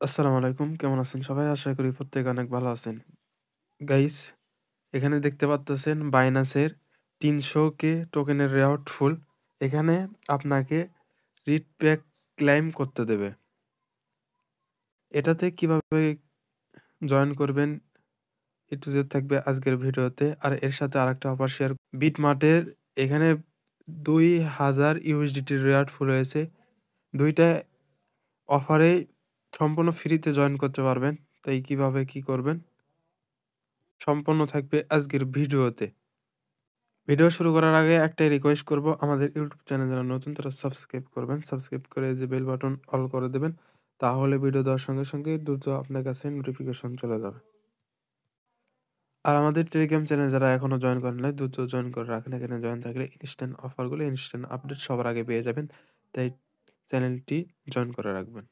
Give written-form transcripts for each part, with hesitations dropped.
আসসালামু আলাইকুম। কেমন আছেন সবাই? আশা করি প্রত্যেকে অনেক ভালো আছেন। গাইস, এখানে দেখতে পারতেছেন বাইন্যান্সের ৩০০ টোকেনের রেওয়ার্ড ফুল। এখানে আপনাকে রিট প্যাক ক্লাইম করতে দেবে। এটাতে কিভাবে জয়েন করবেন A to Z থাকবে আজকের ভিডিওতে। আর এর সাথে আরেকটা অফার শেয়ার বিটমার্টের এখানে ২,০০০ ইউএসডিটি রেওয়ার্ড ফুল রয়েছে। ২ টা অফারেই সম্পূর্ণ ফ্রিতে জয়েন করতে পারবেন। তাই কিভাবে কি করবেন সম্পূর্ণ থাকবে আজকের ভিডিওতে। ভিডিও শুরু করার আগে একটাই রিকোয়েস্ট করব, আমাদের ইউটিউব চ্যানেল যারা নতুন তারা সাবস্ক্রাইব করবেন। সাবস্ক্রাইব করে যে বেল বাটন অল করে দেবেন। তাহলে ভিডিও দেওয়ার সঙ্গে, সঙ্গে দ্রুত আপনার কাছে নোটিফিকেশন চলে যাবে। আর আমাদের টেলিগ্রাম চ্যানেল যারা এখনো জয়েন করেন নাই দ্রুত জয়েন করে রাখেন। এখানে জয়েন থাকলে ইনস্ট্যান্ট অফারগুলো, ইনস্ট্যান্ট আপডেট সবার আগে পেয়ে যাবেন। তাই চ্যানেলটি জয়েন করে রাখবেন।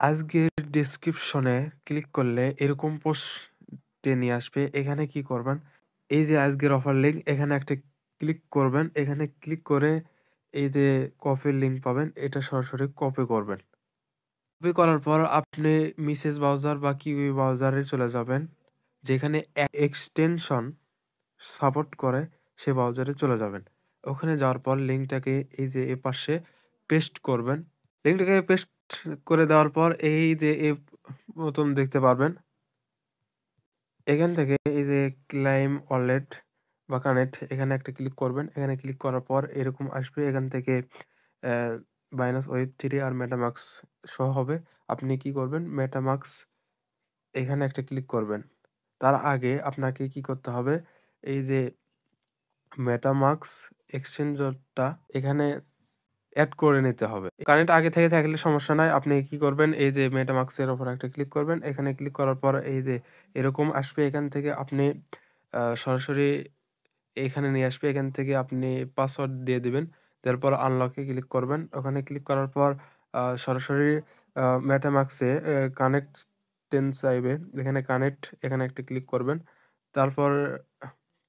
আজকের ডেসক্রিপশনে ক্লিক করলে এরকম পোস্টে নিয়ে আসবে। এখানে কি করবেন? এই যে আজকের অফার লিঙ্ক এখানে একটা ক্লিক করবেন। এখানে ক্লিক করে এই যে কপির লিঙ্ক পাবেন, এটা সরাসরি কপি করবেন। কপি করার পর আপনি মেসেজ ব্রাউজার বা কিউই ব্রাউজারে চলে যাবেন। যেখানে এক্সটেনশন সাপোর্ট করে সে ব্রাউজারে চলে যাবেন। ওখানে যাওয়ার পর লিঙ্কটাকে এই যে এপাশে পেস্ট করবেন। লিঙ্কটাকে পেস্ট করে দেওয়ার পর এই যে প্রথম দেখতে পারবেন। এখান থেকে এই যে ক্লাইম ওয়ালেট বা কানেক্ট এখানে একটা ক্লিক করবেন। এখানে ক্লিক করার পর এরকম আসবে। এখান থেকে বাইন্যান্স ওয়েব 3 আর মেটামাস্ক শো হবে। আপনি কি করবেন? মেটামাস্ক এখানে একটা ক্লিক করবেন। তার আগে আপনাকে কি করতে হবে? এই যে মেটামাস্ক এক্সচেঞ্জারটা এখানে এড করে নিতে হবে। কারেন্ট আগে থেকে থাকলে সমস্যা নাই। আপনি কি করবেন? এই যে মেটামাস্ক এর উপর একটা ক্লিক করবেন। এখানে ক্লিক করার পর এই যে এরকম আসবে। এখান থেকে আপনি সরাসরি এখানে নিয়ে আসবে। এখান থেকে আপনি পাসওয়ার্ড দিয়ে দিবেন। দেওয়ার পর আনলক এ ক্লিক করবেন। ওখানে ক্লিক করার পর সরাসরি মেটামাস্ক এ কানেক্টেন্স চাইবে। এখানে কানেক্ট এখানে একটা ক্লিক করবেন। তারপর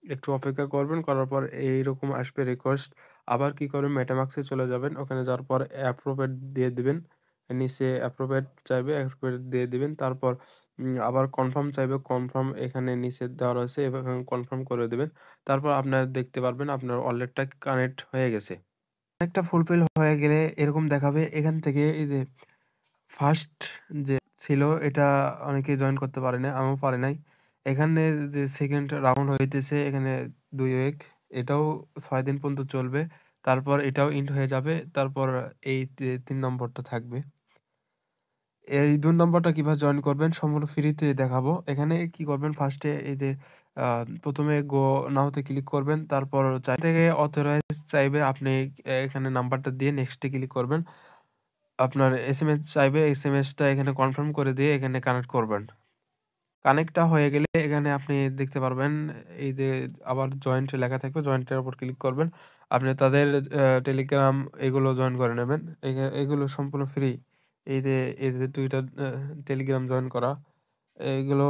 একটু অপেক্ষা করবেন। করার পর এইরকম আসবে রিকোয়েস্ট। আবার কি করবেন? মেটামাস্ক এ চলে যাবেন। ওখানে যাওয়ার পর অ্যাপ্রুভেড দিয়ে দিবেন। নিচে অ্যাপ্রুভেড চাইবে, অ্যাপ্রুভেড দিয়ে দিবেন। তারপর আবার কনফার্ম চাইবে, কনফার্ম এখানে নিচে দেওয়া রয়েছে এবং কনফার্ম করে দিবেন। তারপর আপনারা দেখতে পারবেন আপনার ওয়ালেটটা কানেক্ট হয়ে গেছে। কানেক্টটা ফুলফিল হয়ে গেলে এরকম দেখাবে। এখান থেকে এই যে ফার্স্ট যে ছিল এটা অনেকেই জয়েন করতে পারে না, আমিও পারি নাই। এখানে যে সেকেন্ড রাউন্ড হইতেছে এখানে ২ উইক, এটাও ৬ দিন পর্যন্ত চলবে। তারপর এটাও এন্ড হয়ে যাবে। তারপর এই ৩ নম্বরটা থাকবে। এই ২ নম্বরটা কিভাবে জয়েন করবেন সম্পূর্ণ ফ্রিতে দেখাবো। এখানে কি করবেন? ফার্স্টে এই যে আ ১ম এ গো নাও তে ক্লিক করবেন। তারপর থেকে অথরাইজ চাইবে। আপনি এখানে নাম্বারটা দিয়ে নেক্সট এ ক্লিক করবেন। আপনার এসএমএস চাইবে, এসএমএসটা এখানে কনফার্ম করে দিয়ে এখানে কানেক্ট করবেন। কানেক্টটা হয়ে গেলে এখানে আপনি দেখতে পারবেন এই যে আবার জয়েন্ট লেখা থাকবে, জয়েন্টের উপর ক্লিক করবেন। আপনি তাদের টেলিগ্রাম এগুলো জয়েন করে নেবেন। এগুলো সম্পূর্ণ ফ্রি। এই যে ২ টা টেলিগ্রাম জয়েন করা। এগুলো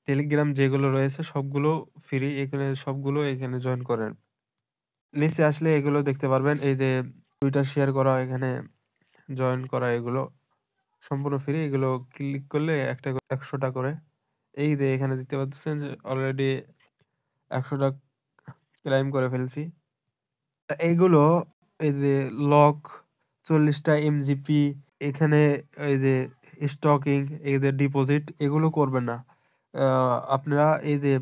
টেলিগ্রাম যেগুলো রয়েছে সবগুলো ফ্রি। এখানে সবগুলো এখানে জয়েন করেন। নিচে আসলে এগুলো দেখতে পারবেন। এই যে ২ টা শেয়ার করা, এখানে জয়েন করা, এগুলো সম্পূর্ণ ফ্রি। এগুলো ক্লিক করলে একটা ৳১০০ করে। এই যে এখানে দেখতে পাচ্ছেন যে অলরেডি ৳১০০ ক্লেইম করে ফেলছি। এইগুলো এই যে লক ৪০ টা এমজিপি এখানে এই যে স্টকিং, এই যে ডিপোজিট এগুলো করবেন না। আ আপনারা এই যে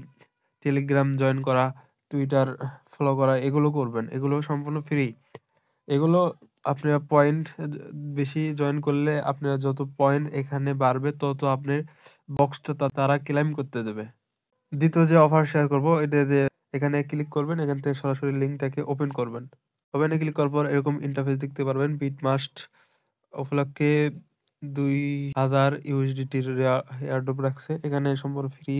টেলিগ্রাম জয়েন করা, টুইটার ফলো করা এগুলো করবেন। এগুলো সম্পূর্ণ ফ্রি। এগুলো আপনার পয়েন্ট বেশি জয়েন করলে আপনার যত পয়েন্ট এখানে বাড়বে তত আপনার বক্সটা তারা ক্লেইম করতে দেবে। দ্বিতীয় যে অফার শেয়ার করব এটা যে এখানে ক্লিক করবেন। এখান থেকে সরাসরি লিঙ্কটাকে ওপেন করবেন। ওপেনে ক্লিক করার পর এরকম ইন্টারফেস দেখতে পারবেন। বিটমাস্ট উপলক্ষে ২,০০০ ইউএসডিটির এয়ারড্রপ রাখছে। এখানে সম্পূর্ণ ফ্রি।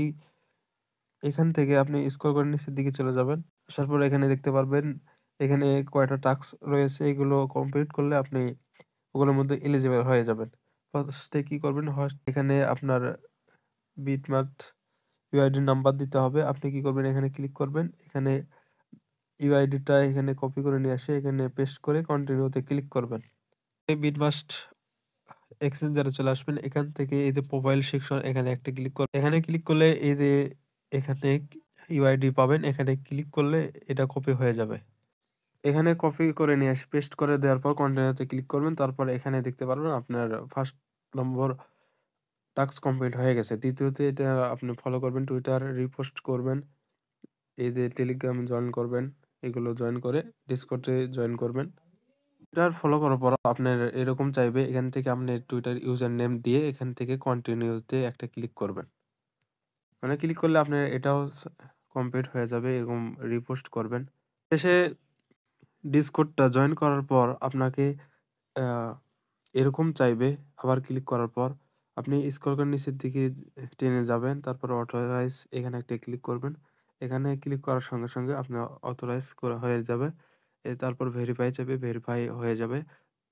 এখান থেকে আপনি স্ক্রল করে নিচের দিকে চলে যাবেন। আসার পর এখানে দেখতে পারবেন এখানে কয়টা টাস্ক রয়েছে। এগুলো কমপ্লিট করলে আপনি ওগুলোর মধ্যে এলিজিবল হয়ে যাবেন। ফার্স্টে কি করবেন? এখানে আপনার বিটমার্ট ইউআইডি নাম্বার দিতে হবে। আপনি কি করবেন? এখানে ক্লিক করবেন। এখানে ইউআইডিটা এখানে কপি করে নিয়ে আসে এখানে পেস্ট করে কন্টিনিউ তে ক্লিক করবেন। এই বিটমাস্ট এক্সচেঞ্জারে চলে আসবেন। এখান থেকে এই যে প্রোফাইল সেকশন এখানে একটা ক্লিক এখানে ক্লিক করলে এই যে এখানে ইউআইডি পাবেন। এখানে ক্লিক করলে এটা কপি হয়ে যাবে। এখানে কপি করে নিয়ে এসে পেস্ট করে দেওয়ার পর কন্টিনিউতে ক্লিক করবেন। তারপর এখানে দেখতে পারবেন আপনার ফার্স্ট নম্বর টাস্ক কমপ্লিট হয়ে গেছে। দ্বিতীয়তে এটা আপনি ফলো করবেন, টুইটার রিপোস্ট করবেন, এই যে টেলিগ্রাম জয়েন করবেন, এগুলো জয়েন করে ডিসকর্ডে জয়েন করবেন। টুইটার ফলো করার পর আপনার এরকম চাইবে, এখান থেকে আপনি টুইটার ইউজার নেম দিয়ে এখান থেকে কন্টিনিউতে একটা ক্লিক করবেন। মানে ক্লিক করলে আপনার এটাও কমপ্লিট হয়ে যাবে। এরকম রিপোস্ট করবেন। শেষে ডিসকর্ডটা জয়েন করার পর আপনাকে এরকম চাইবে। আবার ক্লিক করার পর আপনি স্ক্রল করে নিচের দিকে টেনে যাবেন। তারপর অথরাইজ এখানে একটা ক্লিক করবেন। এখানে ক্লিক করার সঙ্গে, সঙ্গে আপনি অথরাইজ করা হয়ে যাবে। তারপর ভেরিফাই চাইবে, ভেরিফাই হয়ে যাবে।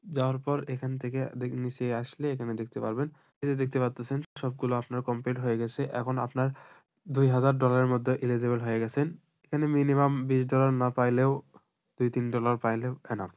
যাওয়ার পর এখান থেকে নিচে আসলে এখানে দেখতে পারবেন। এই যে দেখতে পারতেছেন সবগুলো আপনার কমপ্লিট হয়ে গেছে। এখন আপনার $2000 এর মধ্যে এলিজিবল হয়ে গেছেন। এখানে মিনিমাম $20 না পাইলেও $2-3 পাইলেও এনাফ।